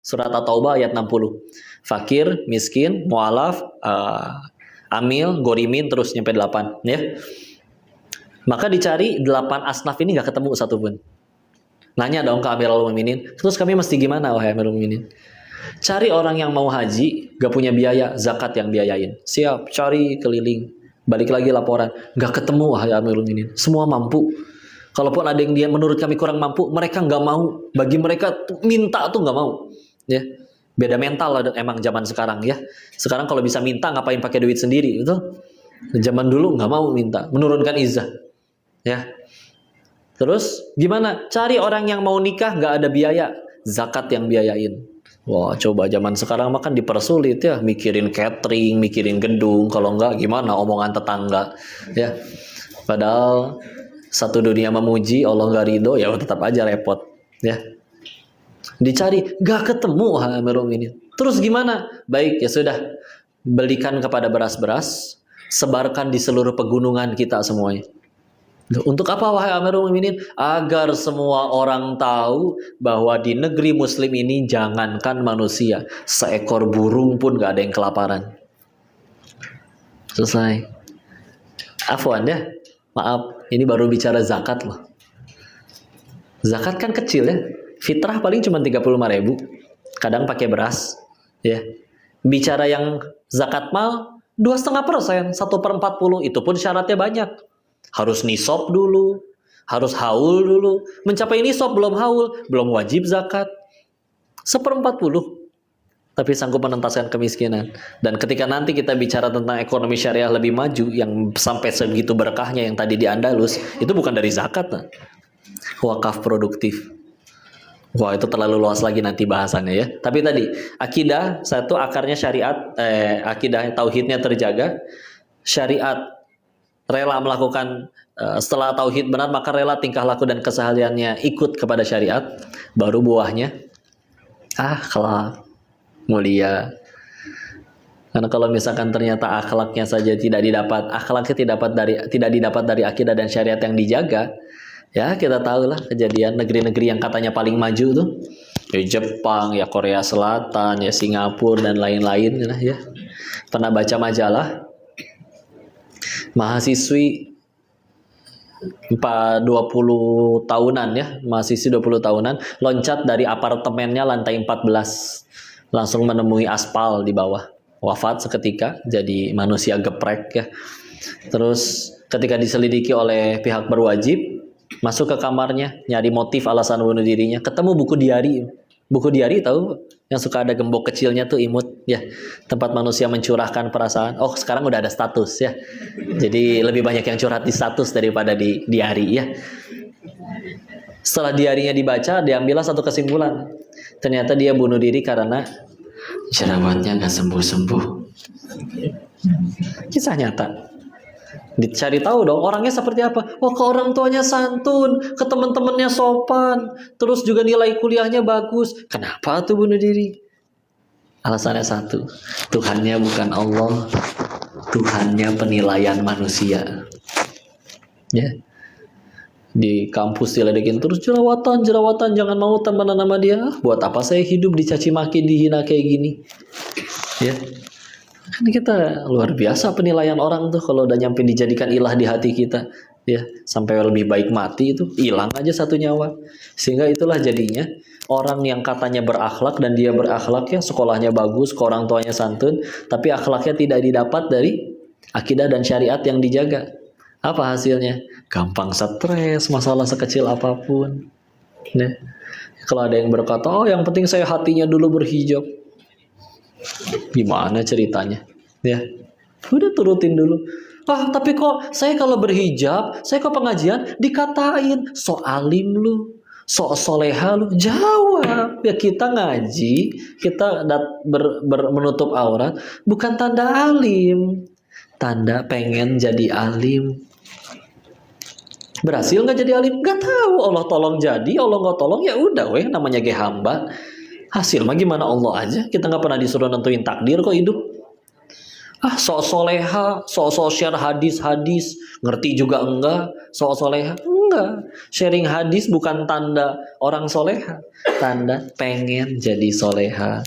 Surat At-Taubah ayat 60. Fakir, miskin, mu'alaf, amil, gorimin, terus nyampe 8 ya. Maka dicari 8 asnaf ini gak ketemu satupun. Nanya dong ke Amirul Mukminin, terus kami mesti gimana wahai Amirul Mukminin? Cari orang yang mau haji, gak punya biaya, zakat yang biayain. Siap, cari keliling. Balik lagi laporan, gak ketemu wahai Amirul Mukminin. Semua mampu. Kalaupun ada yang dia menurut kami kurang mampu, mereka gak mau. Bagi mereka minta tuh gak mau. Ya, beda mental lah emang zaman sekarang ya. Sekarang kalau bisa minta ngapain pakai duit sendiri, betul? Zaman dulu nggak mau minta, menurunkan izah. Ya. Terus gimana? Cari orang yang mau nikah nggak ada biaya, zakat yang biayain. Wah, coba zaman sekarang makan dipersulit ya, mikirin catering, mikirin gedung, kalau nggak gimana omongan tetangga, ya. Padahal satu dunia memuji, Allah nggak ridho, ya tetap aja repot, ya. Dicari, gak ketemu Amirul Mukminin. Terus gimana? Baik, ya sudah. Belikan kepada beras-beras, sebarkan di seluruh pegunungan kita semuanya. Untuk apa wahai Amirul Mukminin? Agar semua orang tahu bahwa di negeri muslim ini jangankan manusia, seekor burung pun gak ada yang kelaparan. Selesai. Afwan ya. Maaf, ini baru bicara zakat loh. Zakat kan kecil ya. Fitrah paling cuma 35.000, kadang pakai beras, ya. Bicara yang zakat mal 2,5%, 1/40, itu pun syaratnya banyak. Harus nisab dulu, harus haul dulu. Mencapai nisab belum haul, belum wajib zakat. 1/40, tapi sanggup menentaskan kemiskinan. Dan ketika nanti kita bicara tentang ekonomi syariah lebih maju, yang sampai segitu berkahnya yang tadi di Andalus, itu bukan dari zakat, nah. Wakaf produktif. Wah, itu terlalu luas lagi nanti bahasannya ya. Tapi tadi akidah satu, akarnya syariat, akidah tauhidnya terjaga, syariat rela melakukan, setelah tauhid benar maka rela tingkah laku dan kesehariannya ikut kepada syariat, baru buahnya akhlak mulia. Karena kalau misalkan ternyata akhlaknya saja tidak didapat, akhlaknya tidak didapat dari akidah dan syariat yang dijaga. Ya, kita tahu lah kejadian negeri-negeri yang katanya paling maju tuh. Ya Jepang, ya Korea Selatan, ya Singapura dan lain-lain ya. Pernah baca majalah mahasiswi 20 tahunan ya, mahasiswi 20 tahunan loncat dari apartemennya lantai 14 langsung menemui aspal di bawah. Wafat seketika, jadi manusia geprek ya. Terus ketika diselidiki oleh pihak berwajib, masuk ke kamarnya, nyari motif alasan bunuh dirinya, ketemu buku diari. Buku diari tahu yang suka ada gembok kecilnya tuh, imut ya, tempat manusia mencurahkan perasaan. Oh, sekarang udah ada status ya. Jadi lebih banyak yang curhat di status daripada di diari ya. Setelah diarinya dibaca, diambillah satu kesimpulan. Ternyata dia bunuh diri karena jerawatnya nggak sembuh-sembuh. Kisah nyata. Dicari tahu dong orangnya seperti apa. Oh, ke orang tuanya santun, ke teman-temannya sopan, terus juga nilai kuliahnya bagus. Kenapa tuh bunuh diri? Alasannya satu, Tuhannya bukan Allah, Tuhannya penilaian manusia. Ya, di kampus diledekin terus jerawatan, jangan mau temenan sama dia. Buat apa saya hidup dicaci maki, dihina kayak gini? Ya. Kan kita luar biasa penilaian orang tuh kalau udah nyampe dijadikan ilah di hati kita ya, sampai lebih baik mati itu, hilang aja satu nyawa. Sehingga itulah jadinya orang yang katanya berakhlak dan dia berakhlak ya, sekolahnya bagus, ke orang tuanya santun, tapi akhlaknya tidak didapat dari akidah dan syariat yang dijaga. Apa hasilnya? Gampang stres, masalah sekecil apapun. Nah, kalau ada yang berkata, oh yang penting saya hatinya dulu berhijab. Gimana ceritanya? Ya, udah turutin dulu. Ah, tapi kok saya kalau berhijab, saya kok pengajian dikatain so alim lu, so soleha lu. Jawab, ya kita ngaji, kita menutup aurat bukan tanda alim, tanda pengen jadi alim. Berhasil nggak jadi alim? Nggak tahu. Allah tolong jadi, Allah nggak tolong ya udah, weh namanya ge hamba. Hasil mah gimana Allah aja. Kita nggak pernah disuruh nentuin takdir kok hidup. Ah, sok soleha, sok share hadis-hadis, ngerti juga enggak, sok soleha. Enggak. Sharing hadis bukan tanda orang soleha. Tanda pengen jadi soleha.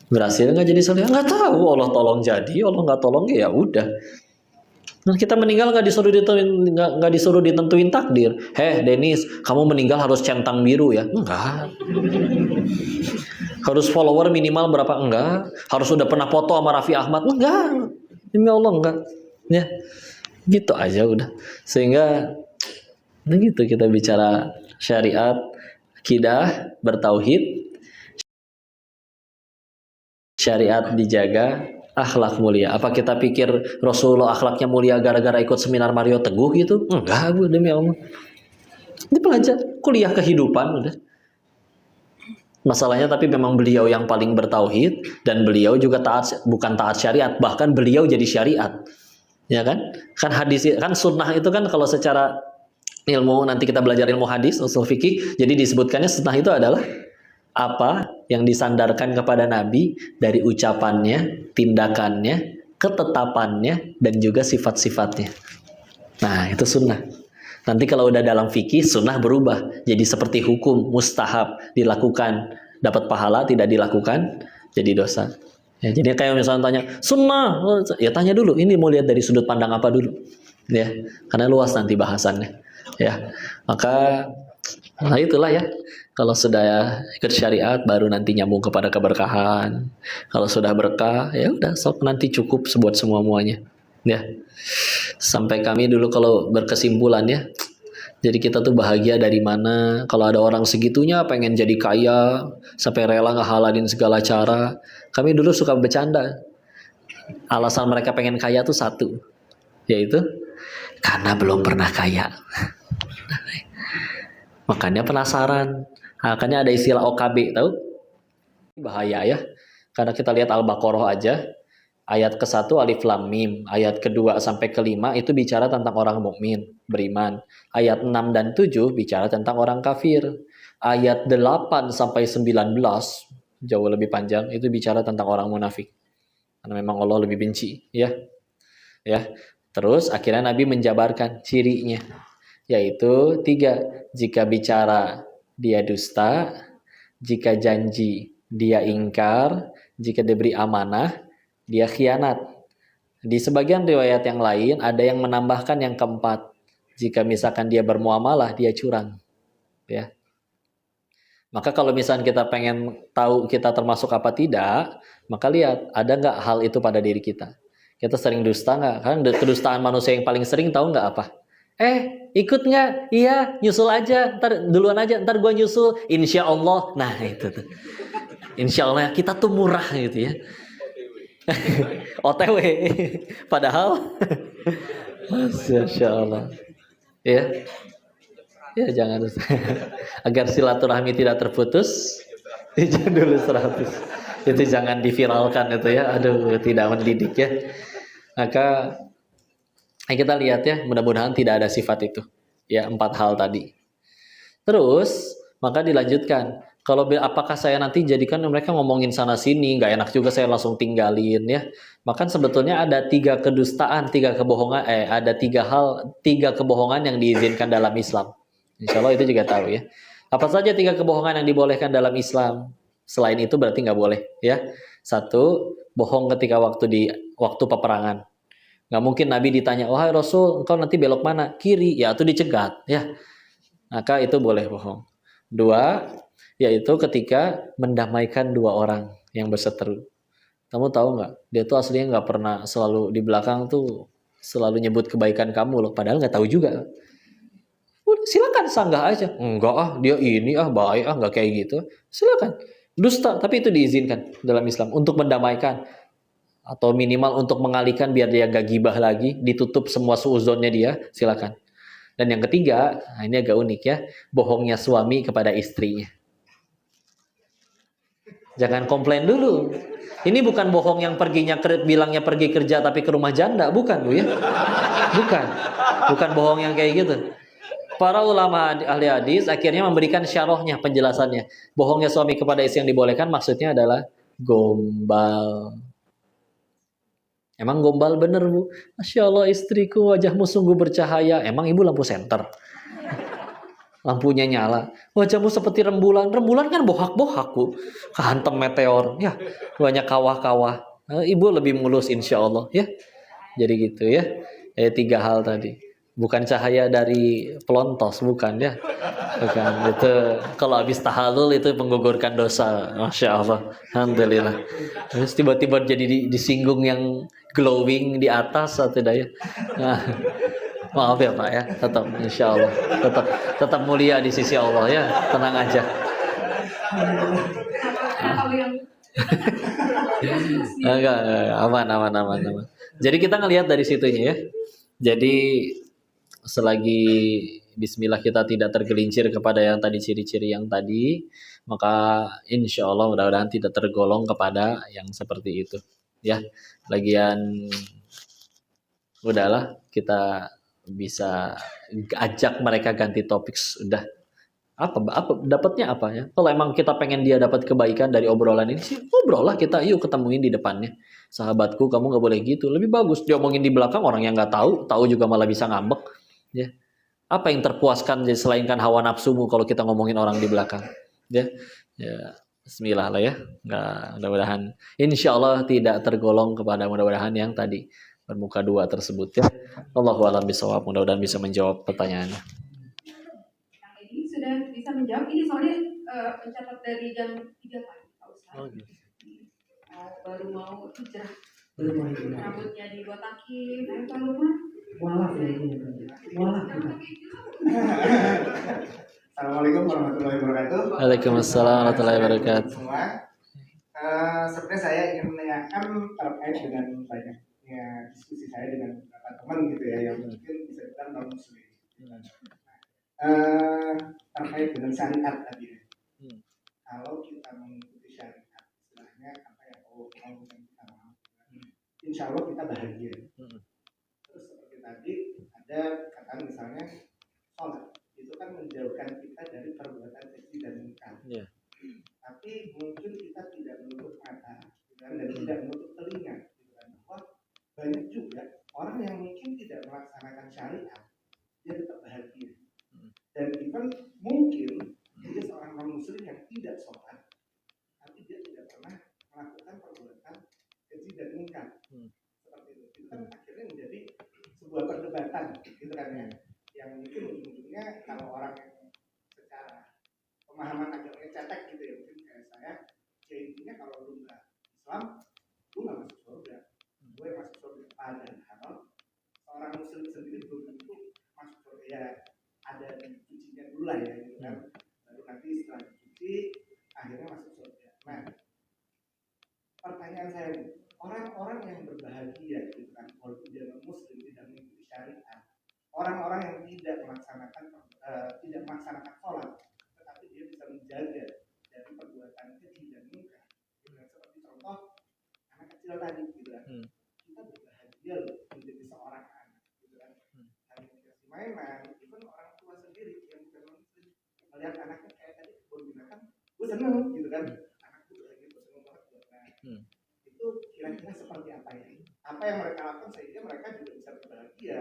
Berhasil nggak jadi soleha? Nggak tahu. Allah tolong jadi, Allah nggak tolong ya udah. Nah, kita meninggal nggak disuruh ditentuin takdir. Denis, kamu meninggal harus centang biru ya? Enggak. Harus follower minimal berapa? Enggak. Harus udah pernah foto sama Raffi Ahmad? Enggak. Demi Allah enggak. Ya, gitu aja udah. Sehingga begitu kita bicara syariat, akidah, bertauhid, syariat dijaga, akhlak mulia. Apa kita pikir Rasulullah akhlaknya mulia gara-gara ikut seminar Mario Teguh gitu? Enggak, Bu, demi Allah. Ini pelajar kuliah kehidupan udah. Masalahnya tapi memang beliau yang paling bertauhid dan beliau juga bukan taat syariat, bahkan beliau jadi syariat. Ya kan? Kan hadis kan sunnah itu kan kalau secara ilmu nanti kita belajar ilmu hadis, usul fikih, jadi disebutkannya sunnah itu adalah apa yang disandarkan kepada Nabi dari ucapannya, tindakannya, ketetapannya, dan juga sifat-sifatnya. Nah, itu sunnah. Nanti kalau udah dalam fikih, sunnah berubah. Jadi seperti hukum, mustahab, dilakukan, dapat pahala, tidak dilakukan, jadi dosa. Ya, jadi kayak misalnya tanya, sunnah, ya tanya dulu, ini mau lihat dari sudut pandang apa dulu. Ya, karena luas nanti bahasannya. Ya, maka, nah itulah ya. Kalau sudah ikut syariat, baru nanti nyambung kepada keberkahan. Kalau sudah berkah, ya udah, sok nanti cukup buat semua-muanya. Ya, sampai kami dulu kalau berkesimpulan ya, jadi kita tuh bahagia dari mana? Kalau ada orang segitunya pengen jadi kaya, sampai rela ngehalalin segala cara. Kami dulu suka bercanda. Alasan mereka pengen kaya tuh satu, yaitu karena belum pernah kaya. Makanya penasaran. Makanya ada istilah OKB, tahu? Bahaya ya. Karena kita lihat Al-Baqarah aja. Ayat ke-1 alif lam mim, ayat ke-2 sampai ke-5 itu bicara tentang orang mukmin, beriman. Ayat 6 dan 7 bicara tentang orang kafir. Ayat 8 sampai 19 jauh lebih panjang itu bicara tentang orang munafik. Karena memang Allah lebih benci, ya. Ya. Terus akhirnya Nabi menjabarkan cirinya, yaitu 3. Jika bicara dia dusta, jika janji dia ingkar, jika diberi amanah dia khianat. Di sebagian riwayat yang lain ada yang menambahkan yang keempat. Jika misalkan dia bermuamalah, dia curang. Ya. Maka kalau misalkan kita pengen tahu kita termasuk apa tidak, maka lihat ada nggak hal itu pada diri kita. Kita sering dusta nggak? Kan kedustaan manusia yang paling sering tahu nggak apa? Ikut nggak? Iya, nyusul aja. Ntar duluan aja. Ntar gua nyusul. Insya Allah. Nah itu tuh. Insya Allah kita tuh murah gitu ya. OTW padahal Masya Allah ya jangan agar silaturahmi tidak terputus izin dulu 100 itu jangan diviralkan itu ya, aduh tidak mendidik ya. Maka kita lihat ya, mudah-mudahan tidak ada sifat itu ya, 4 hal tadi. Terus maka dilanjutkan, kalau apakah saya nanti jadikan mereka ngomongin sana sini, nggak enak juga saya langsung tinggalin ya. Bahkan sebetulnya ada 3 kedustaan, 3 kebohongan, ada 3 kebohongan yang diizinkan dalam Islam. Insya Allah itu juga tahu ya. Apa saja 3 kebohongan yang dibolehkan dalam Islam? Selain itu berarti nggak boleh ya. 1, bohong ketika waktu peperangan. Nggak mungkin Nabi ditanya, wahai Rasul, engkau nanti belok mana? Kiri, ya itu dicegat ya. Maka itu boleh bohong. 2, yaitu ketika mendamaikan 2 orang yang berseteru. Kamu tahu nggak? Dia tuh aslinya nggak pernah, selalu di belakang tuh selalu nyebut kebaikan kamu loh. Padahal nggak tahu juga. Udah, silakan sanggah aja. Enggak dia ini baik nggak kayak gitu. Silakan. Dusta, tapi itu diizinkan dalam Islam untuk mendamaikan atau minimal untuk mengalihkan biar dia nggak gibah lagi, ditutup semua suuzonnya dia. Silakan. Dan yang ketiga, nah ini agak unik ya, bohongnya suami kepada istrinya. Jangan komplain dulu. Ini bukan bohong yang bilangnya pergi kerja tapi ke rumah janda, bukan Bu ya. Bukan bohong yang kayak gitu. Para ulama ahli hadis akhirnya memberikan syarahnya, penjelasannya. Bohongnya suami kepada istri yang dibolehkan maksudnya adalah gombal. Emang gombal bener Bu? Masya Allah istriku wajahmu sungguh bercahaya. Emang ibu lampu senter? lampunya nyala. Wajahmu seperti rembulan. Rembulan kan bohak-bohak, Bu. Kehantam meteor. Ya, banyak kawah-kawah. Ibu lebih mulus insya Allah. Ya, jadi gitu ya. Tiga hal tadi. Bukan cahaya dari pelontos, bukan ya. Bukan. Itu kalau habis tahallul itu menggugurkan dosa. Masya Allah. Alhamdulillah. Terus tiba-tiba jadi disinggung yang glowing di atas atau tidak ya. Nah, maaf ya Pak ya, tetap insya Allah, tetap mulia di sisi Allah ya, tenang aja. Enggak, aman. Jadi kita ngelihat dari situnya ya. Jadi selagi Bismillah kita tidak tergelincir kepada yang tadi ciri-ciri yang tadi, maka insya Allah mudah-mudahan tidak tergolong kepada yang seperti itu. Ya, lagian udahlah kita bisa ajak mereka ganti topik sudah apa dapatnya apa ya kalau emang kita pengen dia dapat kebaikan dari obrolan ini sih ngobrol lah kita yuk ketemuin di depannya sahabatku kamu nggak boleh gitu lebih bagus dia omongin di belakang orang yang nggak tahu juga malah bisa ngambek ya apa yang terpuaskan selainkan hawa nafsumu kalau kita ngomongin orang di belakang ya Bismillah lah ya nggak mudah-mudahan insya Allah tidak tergolong kepada mudah-mudahan yang tadi bermuka dua tersebut ya. Allahu a'lam bishawab. Mudah-mudahan bisa menjawab pertanyaannya. Yang ini sudah bisa menjawab ini soalnya mencatat dari jam 3 pagi Pak Ustaz. Oh, gitu. Baru mau hijrah. Rambutnya dibotakin, kalau rumah. Walaf ya ini. Walaf. Assalamualaikum warahmatullahi wabarakatuh. Waalaikumsalam warahmatullahi wabarakatuh. Semua. Sebenarnya saya ingin menanyakan terkait dengan banyaknya diskusi saya dengan beberapa teman gitu ya yang mungkin bisa kita non muslim. Terkait dengan syariat tadi. Kalau kita mengikuti syariat, istilahnya apa yang Allah mau dan kita mau, insya Allah kita bahagia. Terus seperti tadi ada kata misalnya sholat itu kan menjauhkan kita dari perbuatan keji dan munkar. Yeah. Tapi mungkin kita tidak menutup mata dan tidak menutup telinga. Bahwa banyak juga orang yang mungkin tidak melaksanakan syariat dia tetap bahagia. Dan even mungkin dia seorang non muslim yang tidak sholat, tapi dia tidak pernah melakukan perbuatan keji dan munkar. Seperti itu kan akhirnya menjadi sebuah perdebatan, gitu kan ya. Yang mungkin ujung-ujungnya kalau orang yang secara pemahaman agamanya cetek gitu ya, mungkin kayak saya, ya intinya kalau lu nggak Islam, lu nggak masuk surga. Gue masuk surga padahal seorang muslim sendiri belum tentu masuk surga ya. Ada cucinya dulu lah ya, gitu kan. Lalu nanti setelah dicuci, akhirnya masuk surga. Nah, pertanyaan saya nih, orang-orang yang berbahagia, gitu kan, walaupun dia non-muslim tidak mengikuti syariat, orang-orang yang tidak melaksanakan sholat, tetapi dia bisa menjaga dari perbuatan keji dan munkar. Seperti contoh anak kecil tadi, gitu kan. Kita berbahagia loh menjadi seorang anak, gitu kan. Hanya dikasih mainan, itu orang tua sendiri yang bukan muslim melihat anaknya kayak tadi kebun binatang, gue seneng, gitu kan. Anakku bahagia, gue seneng banget buat itu kira-kira seperti apa ya? Apa yang mereka lakukan sehingga mereka juga bisa berbahagia,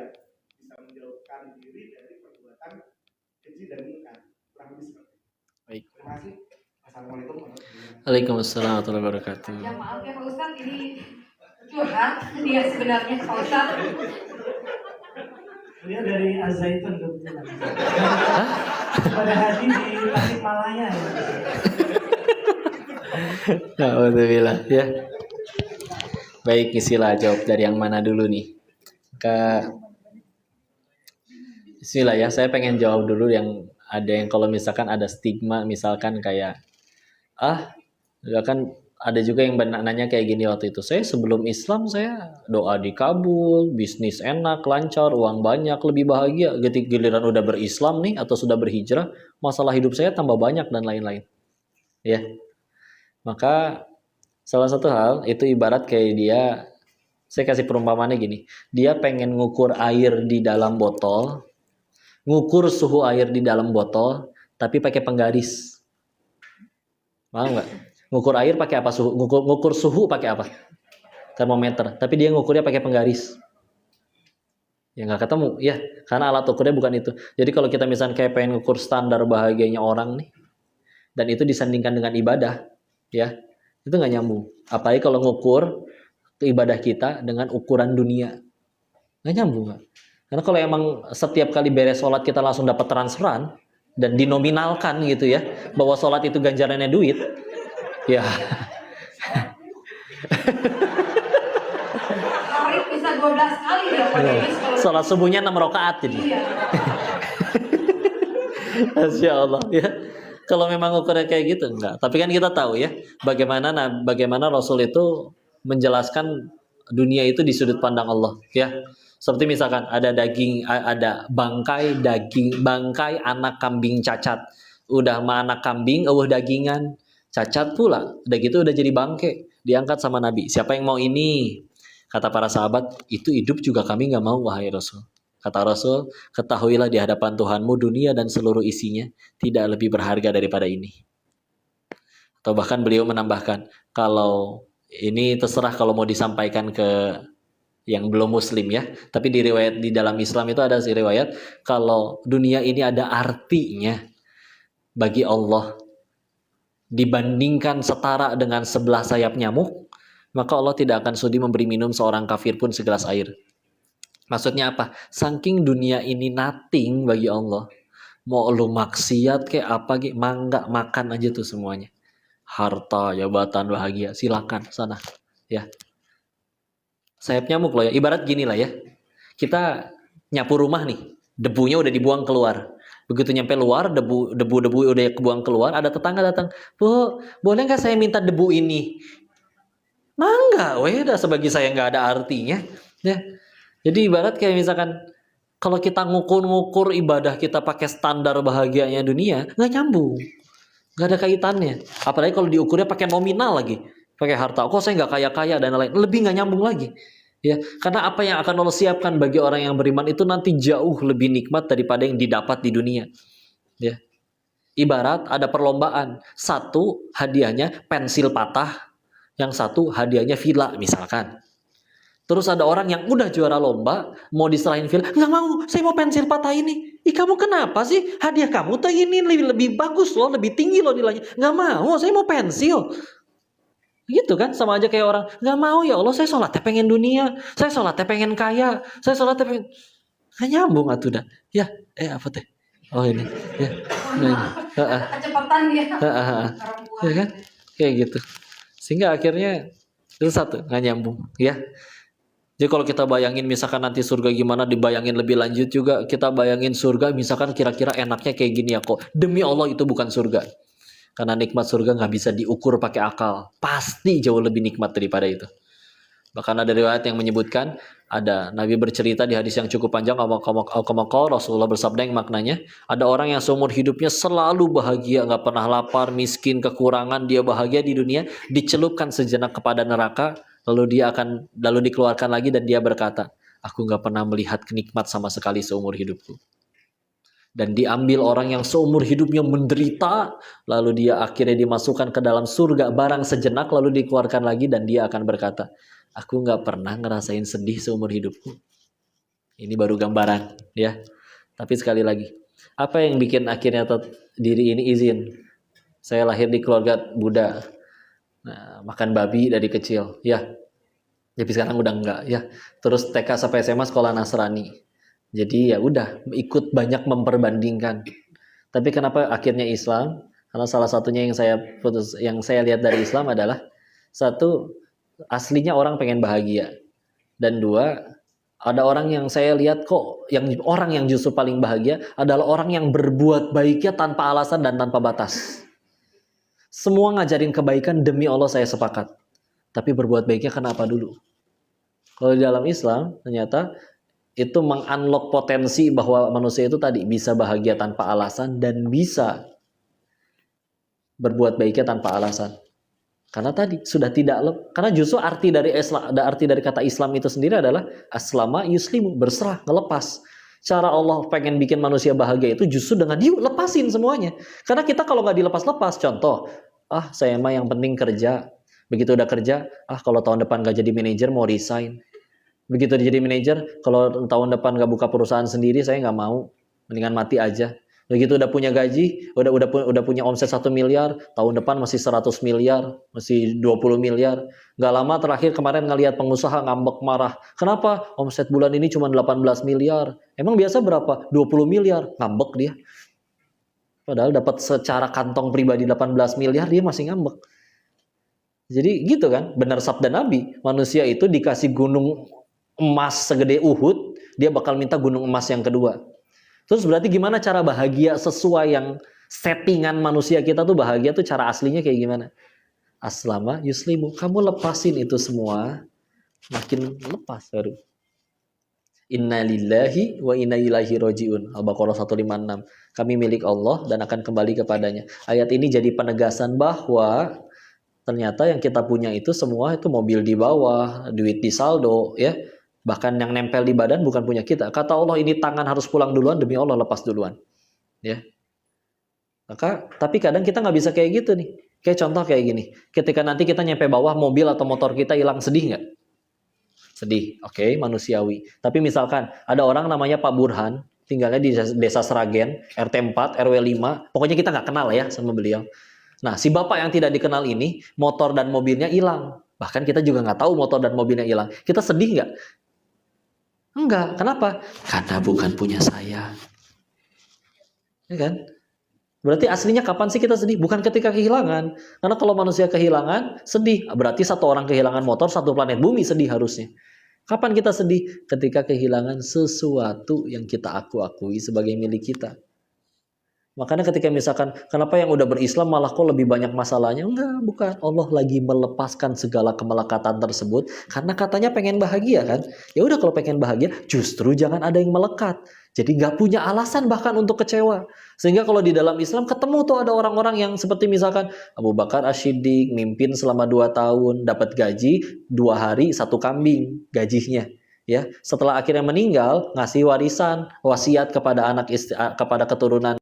bisa menjauhkan diri dari perbuatan keji dan munkar. Kurang lebih seperti itu. Baik. Terima kasih. Assalamualaikum warahmatullahi wabarakatuh. Waalaikumsalam warahmatullahi wabarakatuh. Ya maaf ya Pak Ustaz, ini curhat dia sebenarnya Pak Ustaz. Dia dari Al-Zaitun kebetulan. Pada haji di Tasikmalaya. Alhamdulillah ya. Baik, isilah jawab dari yang mana dulu nih? Bismillah ya, saya pengen jawab dulu yang ada yang kalau misalkan ada stigma misalkan kayak ya kan ada juga yang nanya kayak gini waktu itu. Saya sebelum Islam saya doa dikabul, bisnis enak, lancar, uang banyak, lebih bahagia. Ketika giliran udah berislam nih atau sudah berhijrah, masalah hidup saya tambah banyak dan lain-lain. Ya. Maka salah satu hal itu ibarat kayak dia, saya kasih perumpamaannya gini, dia pengen ngukur air di dalam botol, ngukur suhu air di dalam botol, tapi pakai penggaris. Paham nggak? Ngukur air pakai apa suhu? Ngukur suhu pakai apa? Termometer. Tapi dia ngukurnya pakai penggaris. Ya nggak ketemu, ya. Karena alat ukurnya bukan itu. Jadi kalau kita misalnya kayak pengen ngukur standar bahagianya orang nih, dan itu disandingkan dengan ibadah, ya, itu nggak nyambung. Apalagi kalau ngukur ibadah kita dengan ukuran dunia, nggak nyambung, Kak. Karena kalau emang setiap kali beres sholat kita langsung dapat transferan dan dinominalkan gitu ya, bahwa sholat itu ganjarannya duit, ya. Farid bisa 12 kali ya Pak Denis kalau Sholat subuhnya 6 rakaat jadi. iya. Masya Allah ya. Kalau memang ukurnya kayak gitu enggak. Tapi kan kita tahu ya bagaimana Rasul itu menjelaskan dunia itu di sudut pandang Allah ya. Seperti misalkan ada bangkai anak kambing cacat. Udah mah anak kambing, dagingan, cacat pula. Udah gitu udah jadi bangke, diangkat sama Nabi. Siapa yang mau ini? Kata para sahabat, itu hidup juga kami nggak mau wahai Rasul. Kata Rasul, ketahuilah di hadapan Tuhanmu dunia dan seluruh isinya tidak lebih berharga daripada ini. Atau bahkan beliau menambahkan, kalau ini terserah kalau mau disampaikan ke yang belum muslim ya. Tapi di dalam Islam itu ada riwayat, kalau dunia ini ada artinya bagi Allah dibandingkan setara dengan 11 sayap nyamuk, maka Allah tidak akan sudi memberi minum seorang kafir pun segelas air. Maksudnya apa? Saking dunia ini nothing bagi Allah. Mau lu maksiat kayak apa kayak mangga makan aja tuh semuanya. Harta, jabatan, bahagia, silakan sana. Ya. Sayap nyamuk loh ya. Ibarat gini lah ya. Kita nyapu rumah nih, debunya udah dibuang keluar. Begitu nyampe luar, debu udah kebuang keluar, ada tetangga datang. Bu, boleh nggak saya minta debu ini? Mangga, udah sebagai saya nggak ada artinya. Ya. Jadi ibarat kayak misalkan kalau kita ngukur-ngukur ibadah kita pakai standar bahagianya dunia, nggak nyambung, nggak ada kaitannya. Apalagi kalau diukurnya pakai nominal lagi, pakai harta. Kok saya nggak kaya-kaya dan lain-lain, lebih nggak nyambung lagi. Ya, karena apa yang akan Allah siapkan bagi orang yang beriman itu nanti jauh lebih nikmat daripada yang didapat di dunia. Ya, ibarat ada perlombaan, satu hadiahnya pensil patah, yang satu hadiahnya villa misalkan. Terus ada orang yang udah juara lomba, mau diserahin villa, nggak mau, saya mau pensil patah ini. Ih kamu kenapa sih? Hadiah kamu tuh ini lebih bagus loh, lebih tinggi loh nilainya. Nggak mau, saya mau pensil. Gitu kan, sama aja kayak orang, nggak mau ya Allah, saya sholatnya pengen dunia, saya sholatnya pengen kaya, saya sholatnya pengen... Nggak nyambung atuh dah. Ya, apa teh? Oh ini, ya. Nah, ini. Kecepatan dia. Ya kan? Kayak gitu. Sehingga akhirnya itu satu, nggak nyambung. Ya. Jadi kalau kita bayangin misalkan nanti surga gimana, dibayangin lebih lanjut juga, kita bayangin surga misalkan kira-kira enaknya kayak gini ya kok. Demi Allah itu bukan surga. Karena nikmat surga nggak bisa diukur pakai akal. Pasti jauh lebih nikmat daripada itu. Bahkan ada riwayat yang menyebutkan, ada Nabi bercerita di hadis yang cukup panjang, Rasulullah bersabda yang maknanya, ada orang yang seumur hidupnya selalu bahagia, nggak pernah lapar, miskin, kekurangan, dia bahagia di dunia, dicelupkan sejenak kepada neraka, lalu dikeluarkan lagi dan dia berkata, aku nggak pernah melihat kenikmat sama sekali seumur hidupku. Dan diambil orang yang seumur hidupnya menderita, lalu dia akhirnya dimasukkan ke dalam surga barang sejenak, lalu dikeluarkan lagi dan dia akan berkata, aku nggak pernah ngerasain sedih seumur hidupku. Ini baru gambaran ya. Tapi sekali lagi, apa yang bikin akhirnya diri ini izin? Saya lahir di keluarga Buddha. Nah, makan babi dari kecil, ya. Tapi sekarang udah enggak, ya. Terus TK sampai SMA sekolah Nasrani. Jadi ya udah ikut banyak memperbandingkan. Tapi kenapa akhirnya Islam? Karena salah satunya yang saya lihat dari Islam adalah satu, aslinya orang pengen bahagia. Dan dua, ada orang yang saya lihat kok orang yang justru paling bahagia adalah orang yang berbuat baiknya tanpa alasan dan tanpa batas. Semua ngajarin kebaikan demi Allah saya sepakat. Tapi berbuat baiknya kenapa dulu? Kalau di dalam Islam ternyata itu meng-unlock potensi bahwa manusia itu tadi bisa bahagia tanpa alasan dan bisa berbuat baiknya tanpa alasan. Karena tadi sudah karena justru arti dari kata Islam itu sendiri adalah aslama yuslimu, berserah, ngelepas. Cara Allah pengen bikin manusia bahagia itu justru dengan dilepasin semuanya. Karena kita kalau nggak dilepas-lepas, contoh, saya mah yang penting kerja. Begitu udah kerja, kalau tahun depan nggak jadi manajer mau resign. Begitu dia jadi manajer, kalau tahun depan nggak buka perusahaan sendiri, saya nggak mau, mendingan mati aja. Begitu udah punya gaji, udah punya omset 1 miliar, tahun depan masih 100 miliar, masih 20 miliar. Nggak lama terakhir kemarin ngelihat pengusaha ngambek marah. Kenapa? Omset bulan ini cuma 18 miliar. Emang biasa berapa? 20 miliar. Ngambek dia. Padahal dapat secara kantong pribadi 18 miliar, dia masih ngambek. Jadi gitu kan, benar sabda Nabi, manusia itu dikasih gunung emas segede Uhud, dia bakal minta gunung emas yang kedua. Terus berarti gimana cara bahagia sesuai yang settingan manusia kita tuh bahagia tuh cara aslinya kayak gimana? Aslama yuslimu, kamu lepasin itu semua, makin lepas baru. Inna lillahi wa inna ilaihi rojiun. Al-Baqarah 156. Kami milik Allah dan akan kembali kepadanya. Ayat ini jadi penegasan bahwa ternyata yang kita punya itu semua itu mobil di bawah, duit di saldo, ya. Bahkan yang nempel di badan bukan punya kita. Kata Allah, ini tangan harus pulang duluan, demi Allah lepas duluan. Ya. Tapi kadang kita nggak bisa kayak gitu nih. Kayak contoh kayak gini. Ketika nanti kita nyampe bawah mobil atau motor kita hilang, sedih nggak? Sedih. Oke, manusiawi. Tapi misalkan ada orang namanya Pak Burhan, tinggalnya di desa Seragen, RT 4, RW 5. Pokoknya kita nggak kenal ya sama beliau. Nah, si bapak yang tidak dikenal ini, motor dan mobilnya hilang. Bahkan kita juga nggak tahu motor dan mobilnya hilang. Kita sedih nggak? Enggak. Kenapa? Karena bukan punya saya. Ya kan? Berarti aslinya kapan sih kita sedih? Bukan ketika kehilangan. Karena kalau manusia kehilangan, sedih. Berarti satu orang kehilangan motor, satu planet bumi sedih harusnya. Kapan kita sedih? Ketika kehilangan sesuatu yang kita akui sebagai milik kita. Makanya ketika misalkan, kenapa yang udah berislam malah kok lebih banyak masalahnya? Enggak, bukan. Allah lagi melepaskan segala kemelekatan tersebut karena katanya pengen bahagia kan? Ya udah, kalau pengen bahagia, justru jangan ada yang melekat. Jadi nggak punya alasan bahkan untuk kecewa. Sehingga kalau di dalam Islam ketemu tuh ada orang-orang yang seperti misalkan Abu Bakar As-Siddiq mimpin selama 2 tahun, dapat gaji 2 hari 1 kambing gajinya. Ya, setelah akhirnya meninggal, ngasih warisan, wasiat kepada anak istri, kepada keturunan.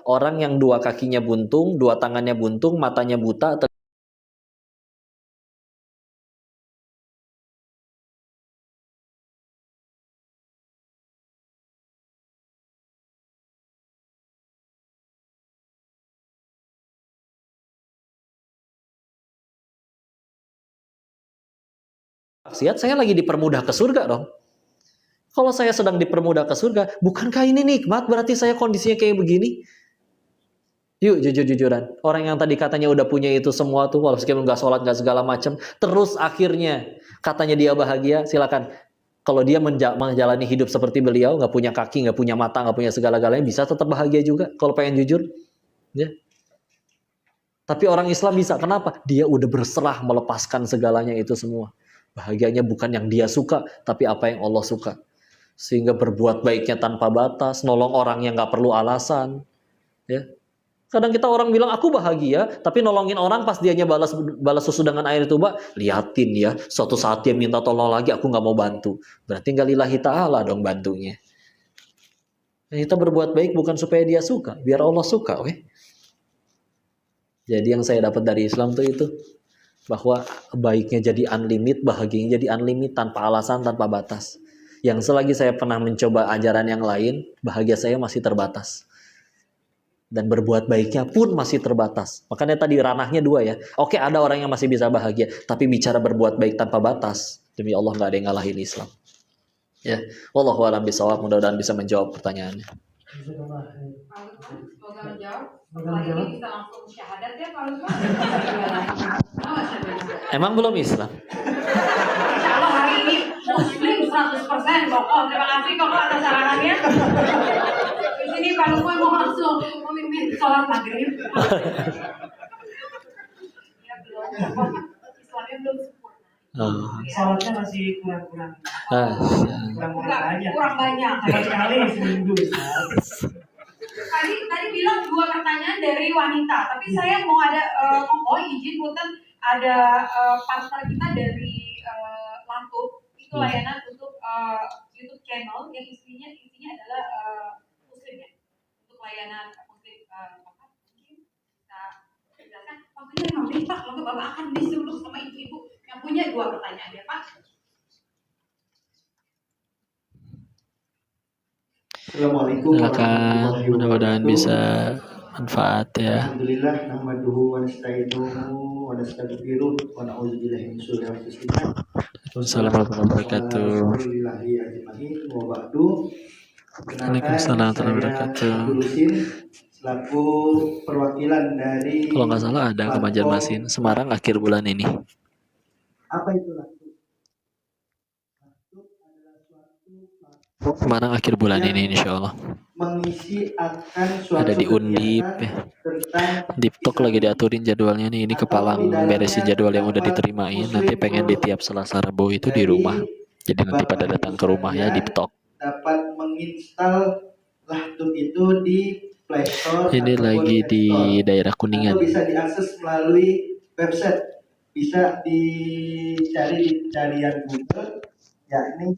Orang yang 2 kakinya buntung, 2 tangannya buntung, matanya buta. Maksiat, saya lagi dipermudah ke surga dong. Kalau saya sedang dipermudah ke surga, bukankah ini nikmat? Berarti saya kondisinya kayak begini. Yuk jujur-jujuran. Orang yang tadi katanya udah punya itu semua tuh, walaupun nggak sholat, nggak segala macam, terus akhirnya katanya dia bahagia, silakan. Kalau dia menjalani hidup seperti beliau, nggak punya kaki, nggak punya mata, nggak punya segala-galanya, bisa tetap bahagia juga. Kalau pengen jujur, ya. Tapi orang Islam bisa. Kenapa? Dia udah berserah melepaskan segalanya itu semua. Bahagianya bukan yang dia suka, tapi apa yang Allah suka. Sehingga berbuat baiknya tanpa batas, nolong orang yang nggak perlu alasan. Ya. Kadang kita orang bilang aku bahagia, tapi nolongin orang pas dianya balas susu dengan air tuba, liatin ya, suatu saat dia minta tolong lagi aku nggak mau bantu. Berarti nggak lillahi ta'ala dong bantunya. Dan kita berbuat baik bukan supaya dia suka, biar Allah suka. Jadi yang saya dapat dari Islam tuh itu, bahwa baiknya jadi unlimited, bahagianya jadi unlimited, tanpa alasan, tanpa batas. Yang selagi saya pernah mencoba ajaran yang lain, bahagia saya masih terbatas. Dan berbuat baiknya pun masih terbatas. Makanya tadi ranahnya 2 ya. Oke, ada orang yang masih bisa bahagia, tapi bicara berbuat baik tanpa batas, demi Allah nggak ada yang ngalahin Islam. Ya, wallahu a'lam bishawab. Mudah-mudahan bisa menjawab pertanyaannya. Semoga menjawab. Setelah ini bisa langsung syahadat ya kalau Emang belum Islam? Insya Allah hari ini Muslim 100%. Terima kasih kok atas sarannya. Di sini ini kalau gue mau langsung memimpin sholat maghrib. Ya belum, Islamnya belum sempurna. Oh. Sholatnya masih kurang-kurang Ah, aja. Kurang banyak. Sekali seminggu. Tadi bilang 2 pertanyaan dari wanita, tapi saya mau ada izin punten ada partner kita dari Lantup itu layanan untuk YouTube channel yang isinya adalah muslim ya, untuk layanan muslim. Bapak mungkin bisa jelaskan waktunya 5 menit Pak, kalau Bapak akan disuruh sama ibu-ibu yang punya 2 pertanyaan ya Pak. Assalamualaikum silakan, mudah-mudahan bisa manfaat ya. Alhamdulillah nahmaduhu wa nasta'inuhu wa nastaghfiruh wa na'udzu billahi min syururi anfusina. Assalamualaikum warahmatullahi wabarakatuh. Alhamdulillahi ajmain wa ba'du. Waalaikumsalam warahmatullahi wabarakatuh. Abdulusin selaku perwakilan dari Kalau nggak salah ada ke Banjarmasin, Semarang akhir bulan ini. apa itu laku? Laku adalah suatu platform Semarang akhir bulan ini insya Allah. mengisi akan suatu Ada di Undip kegiatan ya. tentang Di TikTok lagi diaturin jadwalnya nih. Ini kepalang beresin jadwal yang udah diterimain. Nanti pengen di tiap Selasa Rabu itu di rumah. Jadi nanti pada datang ke rumah ya di TikTok. dapat menginstal laptop itu di Play Store Ini ataupun lagi App di Store. daerah Atau Kuningan. bisa diakses melalui website, bisa dicari di carian Google yakni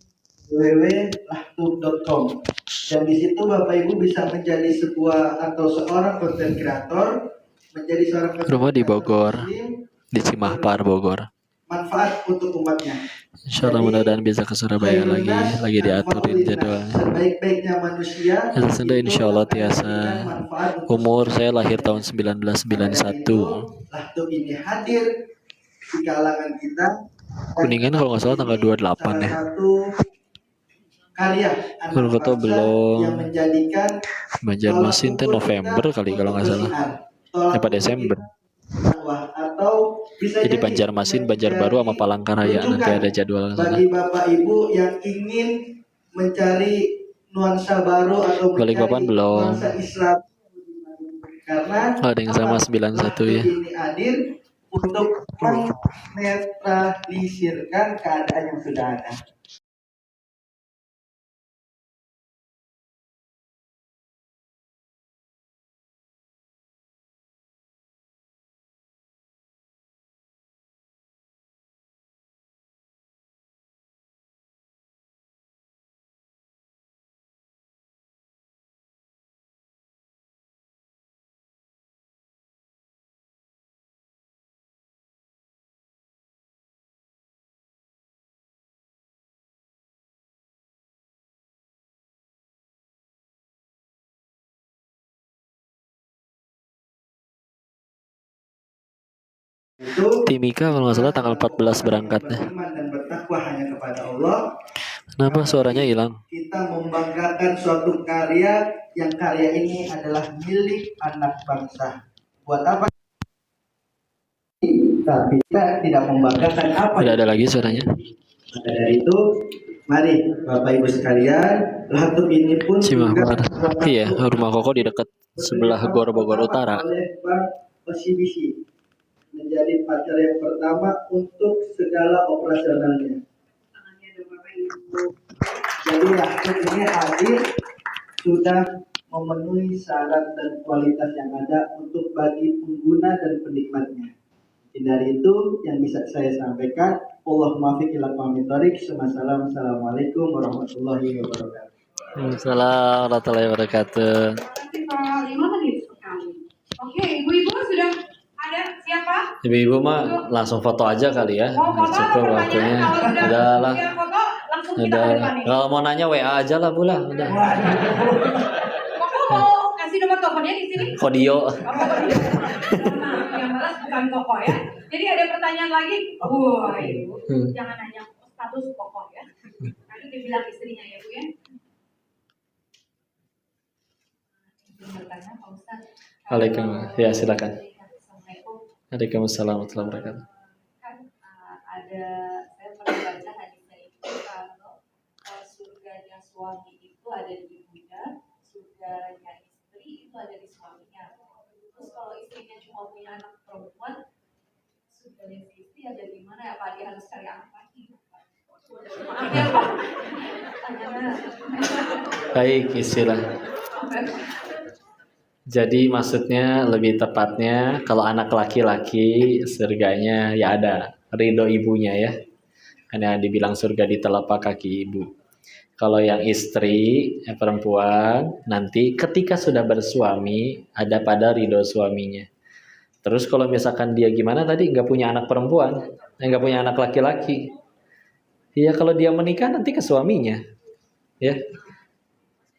www.lahtub.com. Dan di situ Bapak Ibu bisa menjadi sebuah atau seorang konten kreator, menjadi seorang content Rumah di creator Bogor, muslim, di Cimahpar, Bogor. manfaat untuk umatnya. Insya Allah mudah-mudahan bisa ke Surabaya lagi diaturin jadwalnya. Sebaik-baiknya manusia. Ya, Sunda insya Allah tiasa. Umur saya lahir tahun 1991. Laptop ini hadir di kalangan kita. Kuningan kalau nggak salah tanggal 28 ya. Satu karya anak Purwokerto bangsa belum. yang menjadikan Banjarmasin teh November kali kalau nggak salah. Apa Desember. Atau bisa Jadi jadi Banjarmasin, Banjarbaru sama Palangkaraya nanti ada jadwal sana. bagi Bapak Ibu yang ingin mencari nuansa baru atau Balikpapan mencari belum. nuansa Islam, karena Ada yang sama 91 ya. ini hadir untuk menetralisirkan keadaan yang sudah ada. Itu Timika kalau nggak salah tanggal 14 berangkatnya. beriman dan bertakwa hanya kepada Allah. Kenapa suaranya hilang? Kita membanggakan suatu karya yang karya ini adalah milik anak bangsa. Buat apa? Tapi kita tidak membanggakan apa? Tidak ada lagi suaranya. Maka dari itu, mari Bapak Ibu sekalian, laptop ini pun Cimahpar. juga Iya, rumah Koko di dekat sebelah Gor Bogor Utara. oleh Bank OCBC menjadi partner yang pertama untuk segala operasionalnya. Jadi laptop ini hadir sudah memenuhi syarat dan kualitas yang ada untuk bagi pengguna dan penikmatnya. Dari itu yang bisa saya sampaikan. Allahumma fiq ila aqwamit thoriq. Assalamualaikum warahmatullahi wabarakatuh. Waalaikumsalam warahmatullahi wabarakatuh. Nanti Pak 5 menit sekali. Oke, ibu-ibu sudah ada siapa? Ibu-ibu mah langsung foto aja kali ya. Mau foto Cukup atau waktunya. pertanyaan? Kalau sudah Udah lah. siap foto, langsung kita Udah. ke depan nih. Kalau mau nanya WA aja lah Bu lah. Udah. Koko mau kasih nomor teleponnya di sini? Kodio. Nah, yang balas bukan Koko ya. Jadi ada pertanyaan lagi. Wah, ibu, jangan nanya status Koko ya. Tadi dia bilang istrinya ya Bu ya. Bertanya Pak Ustaz. Waalaikumsalam. Ya, silakan. Assalamualaikum. Waalaikumsalam warahmatullahi wabarakatuh. Kan ada saya pernah baca hadisnya itu kalau surganya suami itu ada di Bunda, surganya istri itu ada di suaminya. Terus kalau istrinya cuma punya anak perempuan, surganya si istri ada di mana ya Pak? Dia harus cari anak lagi. Maaf ya Pak. Baik, istilah. Jadi maksudnya lebih tepatnya kalau anak laki-laki surganya ya ada ridho ibunya ya. Karena dibilang surga di telapak kaki ibu. Kalau yang istri, yang perempuan, nanti ketika sudah bersuami ada pada ridho suaminya. Terus kalau misalkan dia gimana tadi nggak punya anak perempuan, nggak punya anak laki-laki, ya kalau dia menikah nanti ke suaminya, ya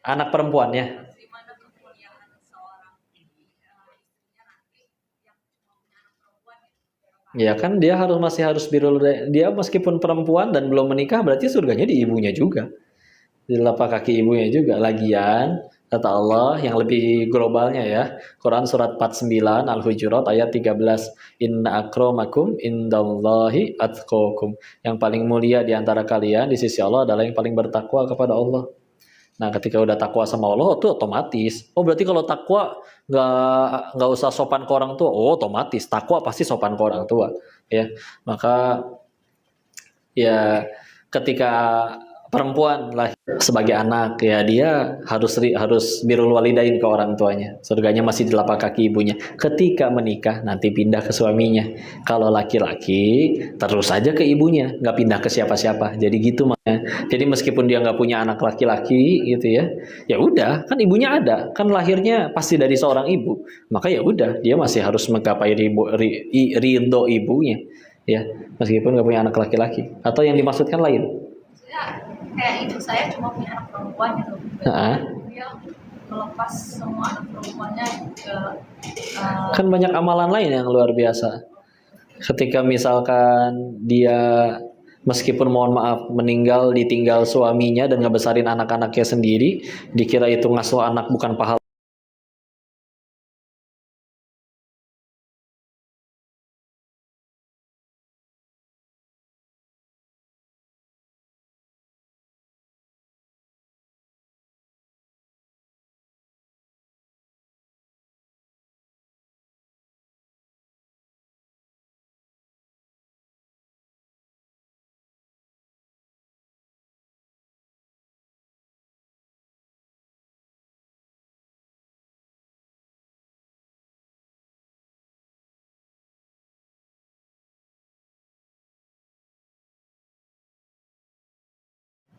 anak perempuannya. Ya kan dia masih harus birrul, dia meskipun perempuan dan belum menikah berarti surganya di ibunya juga, di telapak kaki ibunya juga. Lagian kata Allah yang lebih globalnya ya, Quran surat 49 Al-Hujurat ayat 13, Inna akramakum indallahi atqakum, yang paling mulia di antara kalian di sisi Allah adalah yang paling bertakwa kepada Allah. Nah, ketika udah takwa sama Allah itu otomatis. Oh, berarti kalau takwa nggak usah sopan ke orang tua. Oh, otomatis takwa pasti sopan ke orang tua, ya. Maka ya ketika perempuan lahir sebagai anak ya dia harus birrul walidain ke orang tuanya. Surganya masih di telapak kaki ibunya. Ketika menikah nanti pindah ke suaminya. Kalau laki-laki terus saja ke ibunya, nggak pindah ke siapa-siapa. Jadi gitu makanya. Jadi meskipun dia nggak punya anak laki-laki gitu ya, ya udah kan ibunya ada, kan lahirnya pasti dari seorang ibu. Maka ya udah dia masih harus menggapai ridho ibunya, ya meskipun nggak punya anak laki-laki. Atau yang dimaksudkan lain? Kayak ibu saya cuma punya anak perempuan gitu. Dia melepas semua anak perempuannya ke kan banyak amalan lain yang luar biasa. Ketika misalkan dia meskipun mohon maaf meninggal ditinggal suaminya dan ngebesarin anak-anaknya sendiri, dikira itu ngasuh anak bukan pahala.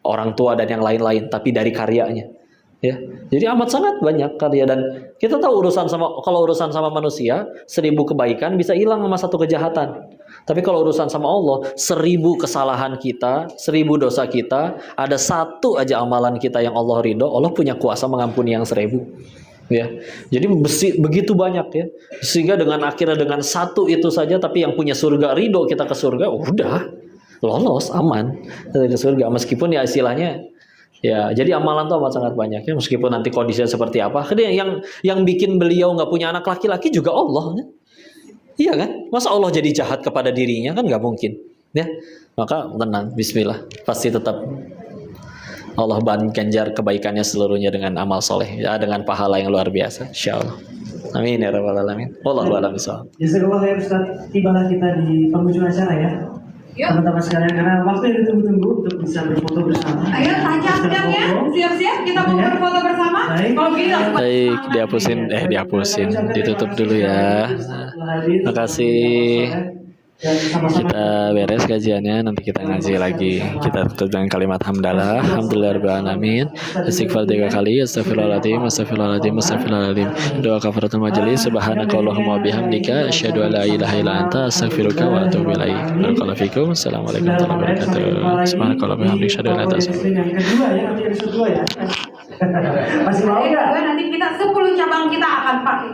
Orang tua dan yang lain-lain, tapi dari karyanya, ya. Jadi amat sangat banyak karya, dan kita tahu kalau urusan sama manusia 1000 kebaikan bisa hilang sama 1 kejahatan. Tapi kalau urusan sama Allah 1000 kesalahan kita, 1000 dosa kita, ada 1 aja amalan kita yang Allah ridho, Allah punya kuasa mengampuni yang 1000. Ya, jadi begitu banyak ya, sehingga akhirnya dengan 1 itu saja, tapi yang punya surga ridho kita ke surga, udah lolos aman ke surga. Meskipun ya istilahnya ya, jadi amalan tuh amat sangat banyak ya, meskipun nanti kondisinya seperti apa. Yang bikin beliau nggak punya anak laki-laki juga Allah kan? Iya kan? Masa Allah jadi jahat kepada dirinya, kan nggak mungkin ya. Maka tenang, bismillah, pasti tetap Allah ganjar kebaikannya seluruhnya dengan amal soleh ya, dengan pahala yang luar biasa insyaallah. Amin ya rabbal alamin. Wallahu a'lam bishawab. Jazakallah khair Ustaz. Tibalah kita di penghujung acara ya. Yuk. Teman-teman sekalian, karena waktu yang ditunggu-tunggu untuk bisa berfoto bersama. Ayo tajam-tajam ya, siap-siap kita mau berfoto bersama. Kalau gini langsung. Baik, dihapusin, ditutup dulu ya. Makasih. Kita beres kajiannya, nanti kita ngaji lagi. Kita tutup dengan kalimat hamdalah, alhamdulillahirabbil alamin. Istighfar 3 kali, astagfirullahaladzim, astagfirullahaladzim, astagfirullahaladzim. Doa kafaratul majelis, subhanakallahumma bihamdika, asyhadu an la ilaha illa anta, astaghfiruka wa atubu ilaik. Barakallahu fikum. Assalamualaikum warahmatullahi wabarakatuh. Subhanakallahumma bihamdika, asyhadu an la ilaha illa anta. Yang kedua ya, nanti episode 2 ya. Masih mau nggak? Nanti kita 10 cabang kita akan pakai